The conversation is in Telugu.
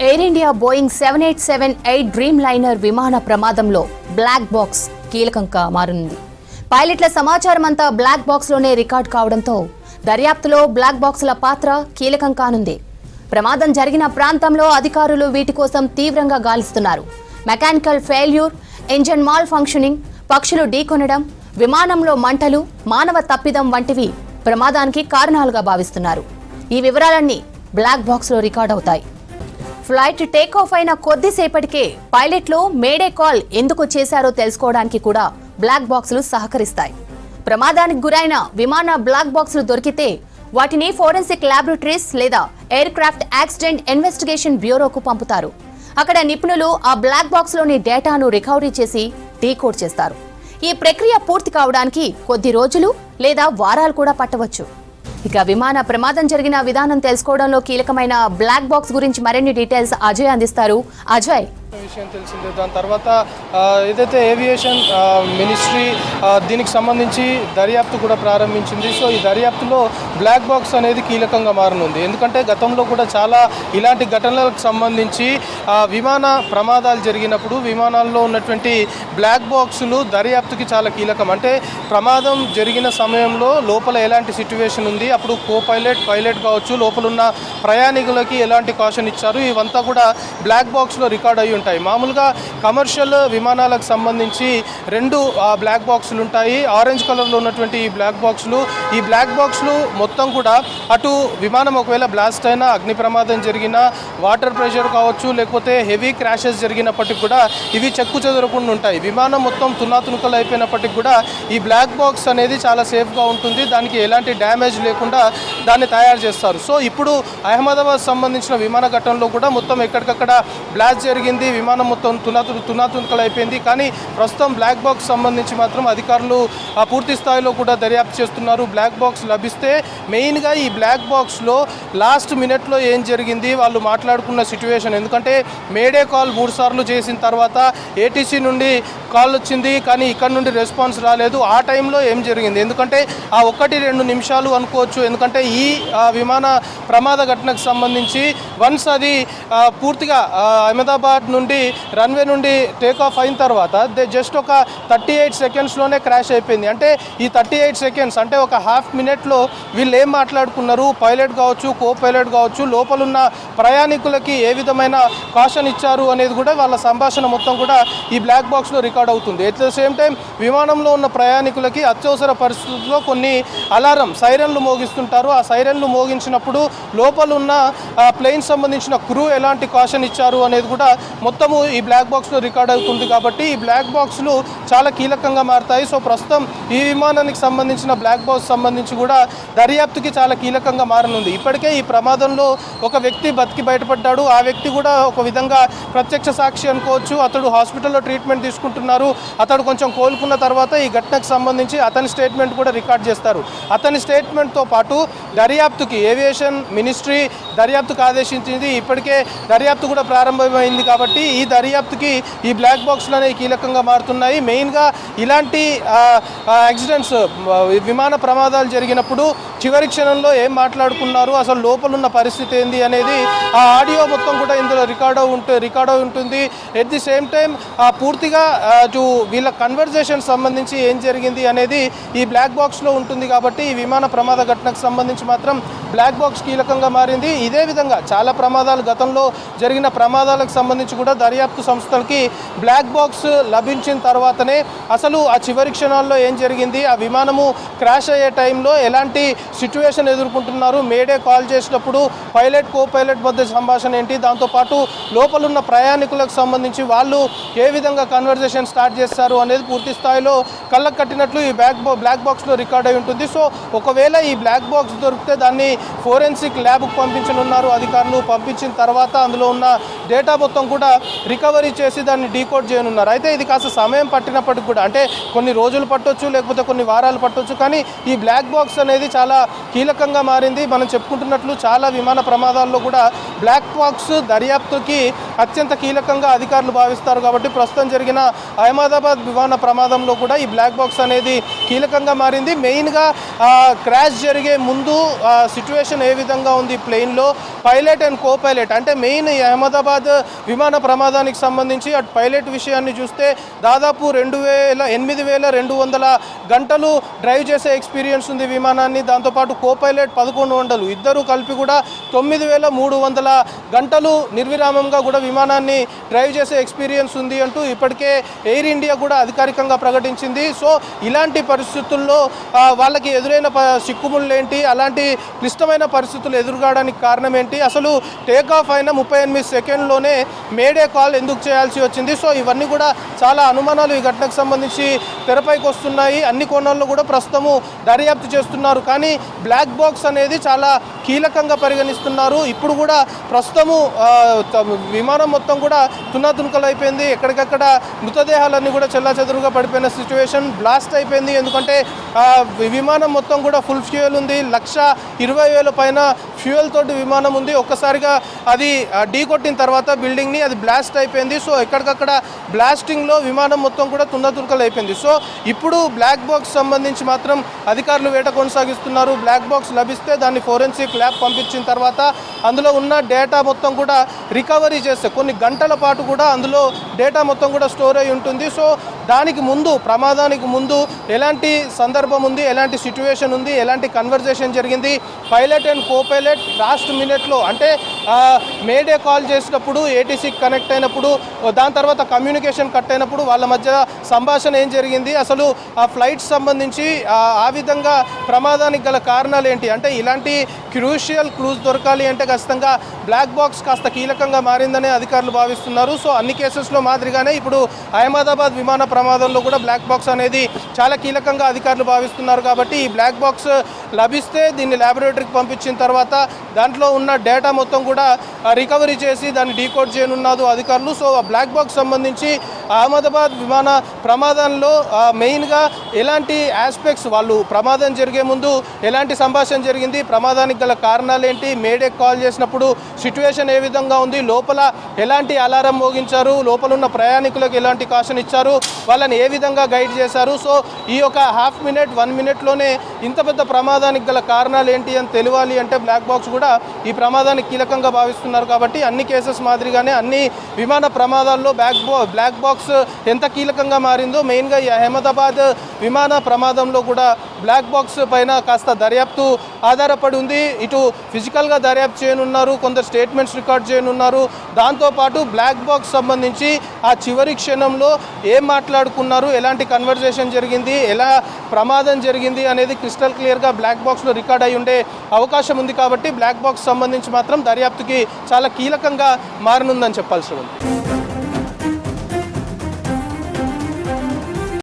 Air India Boeing 7878 dream liner విమాన ప్రమాదంలో బ్లాక్ బాక్స్ కీలకంగా మారింది. పైలట్ల సమాచారం అంతా బ్లాక్ బాక్స్ లోనే రికార్డ్ కావడంతో దర్యాప్తులో బ్లాక్ బాక్సుల పాత్ర కీలకం కానుంది. ప్రమాదం జరిగిన ప్రాంతంలో అధికారులు వీటి కోసం తీవ్రంగా గాలిస్తున్నారు. Mechanical failure, engine malfunctioning, పక్షులు ఢీకొనడం, విమానంలో మంటలు, మానవ తప్పిదం వంటివి ప్రమాదానికి కారణాలుగా భావిస్తున్నారు. ఈ వివరాలన్నీ బ్లాక్ బాక్స్ లో రికార్డ్ అవుతాయి. ఫ్లైట్ టేక్ ఆఫ్ అయిన కొద్దిసేపటికే పైలట్లు మేడే కాల్ ఎందుకు చేశారో తెలుసుకోవడానికి కూడా బ్లాక్ బాక్సులు సహకరిస్తాయి. ప్రమాదానికి గురైన విమాన బ్లాక్ బాక్సులు దొరికితే వాటిని ఫోరెన్సిక్ ల్యాబొరేటరీస్ లేదా ఎయిర్ క్రాఫ్ట్ యాక్సిడెంట్ ఇన్వెస్టిగేషన్ బ్యూరోకు పంపుతారు. అక్కడ నిపుణులు ఆ బ్లాక్ బాక్స్ లోని డేటాను రికవరీ చేసి డీకోడ్ చేస్తారు. ఈ ప్రక్రియ పూర్తి కావడానికి కొద్ది రోజులు లేదా వారాలు కూడా పట్టవచ్చు. ఇక విమాన ప్రమాదం జరిగిన విధానం తెలుసుకోవడంలో కీలకమైన బ్లాక్ బాక్స్ గురించి మరిన్ని డీటెయిల్స్ అజయ్ అందిస్తారు. అజయ్, విషయం తెలిసిందే. దాని తర్వాత ఏదైతే ఏవియేషన్ మినిస్ట్రీ దీనికి సంబంధించి దర్యాప్తు కూడా ప్రారంభించింది. సో ఈ దర్యాప్తులో బ్లాక్ బాక్స్ అనేది కీలకంగా మారనుంది. ఎందుకంటే గతంలో కూడా చాలా ఇలాంటి ఘటనలకు సంబంధించి విమాన ప్రమాదాలు జరిగినప్పుడు విమానాల్లో ఉన్నటువంటి బ్లాక్ బాక్సులు దర్యాప్తుకి చాలా కీలకం. అంటే ప్రమాదం జరిగిన సమయంలో లోపల ఎలాంటి సిచ్యువేషన్ ఉంది, అప్పుడు పైలట్ కావచ్చు, లోపల ఉన్న ప్రయాణికులకి ఎలాంటి కాషన్ ఇచ్చారు, ఇవంతా కూడా బ్లాక్ బాక్స్లో రికార్డ్ అయ్యి ఉంటాయి. మామూలుగా కమర్షియల్ విమానాలకు సంబంధించి రెండు బ్లాక్ బాక్సులు ఉంటాయి. ఆరెంజ్ కలర్లో ఉన్నటువంటి ఈ బ్లాక్ బాక్సులు మొత్తం కూడా అటు విమానం ఒకవేళ బ్లాస్ట్ అయినా, అగ్ని ప్రమాదం జరిగినా, వాటర్ ప్రెషర్ కావచ్చు, లేకపోతే హెవీ క్రాషెస్ జరిగినప్పటికి కూడా ఇవి చెక్కు చెదరకుండా ఉంటాయి. విమానం మొత్తం తునాతునకలు అయిపోయినప్పటికి కూడా ఈ బ్లాక్ బాక్స్ అనేది చాలా సేఫ్గా ఉంటుంది. దానికి ఎలాంటి డ్యామేజ్ లేకుండా దాన్ని తయారు చేస్తారు. సో ఇప్పుడు అహ్మదాబాద్ సంబంధించిన విమాన ఘటనలో కూడా మొత్తం ఎక్కడికక్కడ బ్లాస్ట్ జరిగింది, విమానం మొత్తం తునాతునకలు అయిపోయింది. కానీ ప్రస్తుతం బ్లాక్ బాక్స్ సంబంధించి మాత్రం అధికారులు పూర్తి స్థాయిలో కూడా దర్యాప్తు చేస్తున్నారు. బ్లాక్ బాక్స్ లభిస్తే మెయిన్గా ఈ బ్లాక్ బాక్స్లో లాస్ట్ మినిట్లో ఏం జరిగింది, వాళ్ళు మాట్లాడుకున్న సిచ్యువేషన్. ఎందుకంటే మేడే కాల్ 3 సార్లు చేసిన తర్వాత ఏటీసీ నుండి కాల్ వచ్చింది, కానీ ఇక్కడ నుండి రెస్పాన్స్ రాలేదు. ఆ టైంలో ఏం జరిగింది, ఎందుకంటే ఆ 1-2 నిమిషాలు అనుకోవచ్చు. ఎందుకంటే ఈ విమాన ప్రమాద ఘటనకు సంబంధించి వన్స్ అది పూర్తిగా అహ్మదాబాద్ నుండి రన్వే నుండి టేక్ ఆఫ్ అయిన తర్వాత జస్ట్ ఒక 38 సెకండ్స్లోనే క్రాష్ అయిపోయింది. అంటే ఈ 38 సెకండ్స్ అంటే ఒక హాఫ్ మినిట్లో వీళ్ళు ఏం మాట్లాడుకున్నారు, పైలట్ కావచ్చు, కో పైలట్ కావచ్చు, లోపలున్న ప్రయాణికులకి ఏ విధమైన కాషన్ ఇచ్చారు అనేది కూడా వాళ్ళ సంభాషణ మొత్తం కూడా ఈ బ్లాక్ బాక్స్లో రికార్డ్ అవుతుంది. ఎట్ ద సేమ్ టైం విమానంలో ఉన్న ప్రయాణికులకి అత్యవసర పరిస్థితుల్లో కొన్ని సైరన్లు మోగిస్తుంటారు. ఆ సైరన్లు మోగించినప్పుడు లోపల ఉన్న ప్లేన్ సంబంధించిన క్రూ ఎలాంటి కాషన్ ఇచ్చారు అనేది కూడా మొత్తము ఈ బ్లాక్ బాక్స్లో రికార్డ్ అవుతుంది. కాబట్టి ఈ బ్లాక్ బాక్స్లు చాలా కీలకంగా మారుతాయి. సో ప్రస్తుతం ఈ విమానానికి సంబంధించిన బ్లాక్ బాక్స్ సంబంధించి కూడా దర్యాప్తుకి చాలా కీలకంగా మారనుంది. ఇప్పటికే ఈ ప్రమాదంలో ఒక వ్యక్తి బతికి బయటపడ్డాడు. ఆ వ్యక్తి కూడా ఒక విధంగా ప్రత్యక్ష సాక్షి అనుకోవచ్చు. అతడు హాస్పిటల్లో ట్రీట్మెంట్ తీసుకుంటున్నారు. అతడు కొంచెం కోలుకున్న తర్వాత ఈ ఘటనకు సంబంధించి అతని స్టేట్మెంట్ కూడా రికార్డ్ చేస్తారు. అతని స్టేట్మెంట్తో పాటు దర్యాప్తుకి ఏవియేషన్ మినిస్ట్రీ దర్యాప్తుకు ఆదేశించింది. ఇప్పటికే దర్యాప్తు కూడా ప్రారంభమైంది. కాబట్టి ఈ దర్యాప్తుకి ఈ బ్లాక్ బాక్స్లు అనేవి కీలకంగా మారుతున్నాయి. మెయిన్గా ఇలాంటి యాక్సిడెంట్స్, విమాన ప్రమాదాలు జరిగినప్పుడు చివరి క్షణంలో ఏం మాట్లాడుకున్నారు, అసలు లోపల ఉన్న పరిస్థితి ఏంది అనేది ఆ ఆడియో మొత్తం కూడా ఇందులో రికార్డ్ అయి ఉంటుంది. ఎట్ ది సేమ్ టైం పూర్తిగా వీళ్ళ కన్వర్జేషన్ సంబంధించి ఏం జరిగింది అనేది ఈ బ్లాక్ బాక్స్లో ఉంటుంది. కాబట్టి ఈ విమాన ప్రమాద ఘటనకు సంబంధించి మాత్రం బ్లాక్ బాక్స్ కీలకంగా మారింది. ఇదే విధంగా చాలా ప్రమాదాలు, గతంలో జరిగిన ప్రమాదాలకు సంబంధించి కూడా దర్యాప్తు సంస్థలకి బ్లాక్ బాక్స్ లభించిన తర్వాతనే అసలు ఆ చివరి క్షణాల్లో ఏం జరిగింది, ఆ విమానము క్రాష్ అయ్యే టైంలో ఎలాంటి సిచ్యువేషన్ ఎదుర్కొంటున్నారు, మేడే కాల్ చేసినప్పుడు పైలట్ కో పైలట్ మధ్య సంభాషణ ఏంటి, దాంతోపాటు లోపలున్న ప్రయాణికులకు సంబంధించి వాళ్ళు ఏ విధంగా కన్వర్జేషన్ స్టార్ట్ చేస్తారు అనేది పూర్తి స్థాయిలో కళ్ళకు కట్టినట్లు ఈ బ్లాక్ బాక్స్లో రికార్డ్ అయి ఉంటుంది. సో ఒకవేళ ఈ బ్లాక్ బాక్స్ దొరికితే దాన్ని ఫోరెన్సిక్ ల్యాబ్కు పంపించనున్నారు అధికారులు. పంపించిన తర్వాత అందులో ఉన్న డేటా మొత్తం కూడా రికవరీ చేసి దాన్ని డీకోడ్ చేయనున్నారు. అయితే ఇది కాస్త సమయం పట్టినప్పటికి కూడా, అంటే కొన్ని రోజులు పట్టొచ్చు, లేకపోతే కొన్ని వారాలు పట్టొచ్చు, కానీ ఈ బ్లాక్ బాక్స్ అనేది చాలా కీలకంగా మారింది. మనం చెప్పుకుంటున్నట్లు చాలా విమాన ప్రమాదాల్లో కూడా బ్లాక్ బాక్స్ దర్యాప్తుకి అత్యంత కీలకంగా అధికారులు భావిస్తారు. కాబట్టి ప్రస్తుతం జరిగిన అహ్మదాబాద్ విమాన ప్రమాదంలో కూడా ఈ బ్లాక్ బాక్స్ అనేది కీలకంగా మారింది. మెయిన్గా క్రాష్ జరిగే ముందు సిచ్యువేషన్ ఏ విధంగా ఉంది ప్లేన్లో, పైలట్ అండ్ కో పైలట్ అంటే మెయిన్ ఈ అహ్మదాబాద్ విమాన ప్రమాదానికి సంబంధించి అటు పైలట్ విషయాన్ని చూస్తే దాదాపు 8,200 గంటలు డ్రైవ్ చేసే ఎక్స్పీరియన్స్ ఉంది విమానాన్ని. దాంతోపాటు కో పైలట్ 1,100, ఇద్దరు కలిపి కూడా 9,300 గంటలు నిర్విరామంగా కూడా విమానాన్ని డ్రైవ్ చేసే ఎక్స్పీరియన్స్ ఉంది అంటూ ఇప్పటికే ఎయిర్ ఇండియా కూడా అధికారికంగా ప్రకటించింది. సో ఇలాంటి పరిస్థితుల్లో వాళ్ళకి ఎదురైన చిక్కుముళ్ళు ఏంటి, అలాంటి క్లిష్టమైన పరిస్థితులు ఎదురుగాడానికి కారణం ఏంటి, అసలు టేక్ ఆఫ్ అయిన 38 సెకండ్లోనే మేడే కాల్ ఎందుకు చేయాల్సి వచ్చింది. సో ఇవన్నీ కూడా చాలా అనుమానాలు ఈ ఘటనకు సంబంధించి తెరపైకి వస్తున్నాయి. అన్ని కోణాల్లో కూడా ప్రస్తుతము దర్యాప్తు చేస్తున్నారు. కానీ బ్లాక్ బాక్స్ అనేది చాలా కీలకంగా పరిగణిస్తున్నారు. ఇప్పుడు కూడా ప్రస్తుతము విమానం మొత్తం కూడా తునాతునకలు అయిపోయింది. ఎక్కడికక్కడ మృతదేహాలన్నీ కూడా చెల్లాచెదురుగా పడిపోయిన సిచ్యువేషన్, బ్లాస్ట్ అయిపోయింది. ఎందుకంటే విమానం మొత్తం కూడా ఫుల్ ఫ్యూయల్ ఉంది. 1,20,000 పైన ఫ్యూయల్ తోటి విమానం ఉంది. ఒక్కసారిగా అది ఢీ కొట్టిన తర్వాత బిల్డింగ్ని అది బ్లాస్ట్ అయిపోయింది. సో ఎక్కడికక్కడ బ్లాస్టింగ్లో విమానం మొత్తం కూడా తునతునకలు అయిపోయింది. సో ఇప్పుడు బ్లాక్ బాక్స్ సంబంధించి మాత్రం అధికారులు వేట కొనసాగిస్తున్నారు. బ్లాక్ బాక్స్ లభిస్తే దాన్ని ఫోరెన్సిక్ ల్యాబ్ పంపించిన తర్వాత అందులో ఉన్న డేటా మొత్తం కూడా రికవరీ చేస్తే కొన్ని గంటల పాటు కూడా అందులో డేటా మొత్తం కూడా స్టోర్ అయి ఉంటుంది. సో దానికి ముందు, ప్రమాదానికి ముందు ఎలాంటి సందర్భం ఉంది, ఎలాంటి సిచ్యువేషన్ ఉంది, ఎలాంటి కన్వర్జేషన్ జరిగింది, pilot and co pilot last మినిట్లో అంటే మేడే కాల్ చేసినప్పుడు, ఏటీసీకి కనెక్ట్ అయినప్పుడు, దాని తర్వాత కమ్యూనికేషన్ కట్ అయినప్పుడు వాళ్ళ మధ్య సంభాషణ ఏం జరిగింది, అసలు ఆ ఫ్లైట్ సంబంధించి ఆ విధంగా ప్రమాదానికి గల కారణాలు ఏంటి, అంటే ఇలాంటి క్రూషియల్ క్లూస్ దొరకాలి అంటే ఖచ్చితంగా బ్లాక్ బాక్స్ కాస్త కీలకంగా మారిందనే అధికారులు భావిస్తున్నారు. సో అన్ని కేసెస్లో మాదిరిగానే ఇప్పుడు అహ్మదాబాద్ విమాన ప్రమాదంలో కూడా బ్లాక్ బాక్స్ అనేది చాలా కీలకంగా అధికారులు భావిస్తున్నారు. కాబట్టి ఈ బ్లాక్ బాక్స్ లభిస్తే దీన్ని ల్యాబొరేటరీకి పంపించిన తర్వాత దాంట్లో ఉన్న డేటా మొత్తం కూడా రికవరీ చేసి దాన్ని డీకోడ్ చేయనున్నారు అధికారులు. సో ఆ బ్లాక్ బాక్స్ సంబంధించి అహ్మదాబాద్ విమాన ప్రమాదంలో మెయిన్గా ఎలాంటి ఆస్పెక్ట్స్, వాళ్ళు ప్రమాదం జరిగే ముందు ఎలాంటి సంభాషణ జరిగింది, ప్రమాదానికి గల కారణాలు ఏంటి, మేడే కాల్ చేసినప్పుడు సిచ్యువేషన్ ఏ విధంగా ఉంది, లోపల ఎలాంటి అలారం మోగించారు, లోపల ఉన్న ప్రయాణికులకు ఎలాంటి కాషన్ ఇచ్చారు, వాళ్ళని ఏ విధంగా గైడ్ చేశారు. సో ఈ యొక్క 1 మినిట్లోనే ఇంత పెద్ద ప్రమాదానికి గల కారణాలు ఏంటి అని తెలియాలి అంటే బ్లాక్ బాక్స్ కూడా ఈ ప్రమాదానికి కీలకంగా భావిస్తున్నారు. కాబట్టి అన్ని కేసెస్ మాదిరిగానే అన్ని విమాన ప్రమాదాల్లో బ్లాక్ బాక్స్ ఎంత కీలకంగా మారిందో మెయిన్గా ఈ అహ్మదాబాద్ విమాన ప్రమాదంలో కూడా బ్లాక్ బాక్స్ పైన కాస్త దర్యాప్తు ఆధారపడి ఉంది. ఇటు ఫిజికల్గా దర్యాప్తు చేయనున్నారు, కొందరు స్టేట్మెంట్స్ రికార్డ్ చేయనున్నారు. దాంతోపాటు బ్లాక్ బాక్స్ సంబంధించి ఆ చివరి క్షణంలో ఏం మాట్లాడుకున్నారు, ఎలాంటి కన్వర్జేషన్ జరిగింది, ఎలా ప్రమాదం జరిగింది అనేది క్రిస్టల్ క్లియర్గా బ్లాక్ బాక్స్లో రికార్డ్ అయి ఉండే అవకాశం ఉంది. కాబట్టి బ్లాక్ బాక్స్ సంబంధించి మాత్రం దర్యాప్తుకి చాలా కీలకంగా మారనుందని చెప్పాల్సి ఉంది.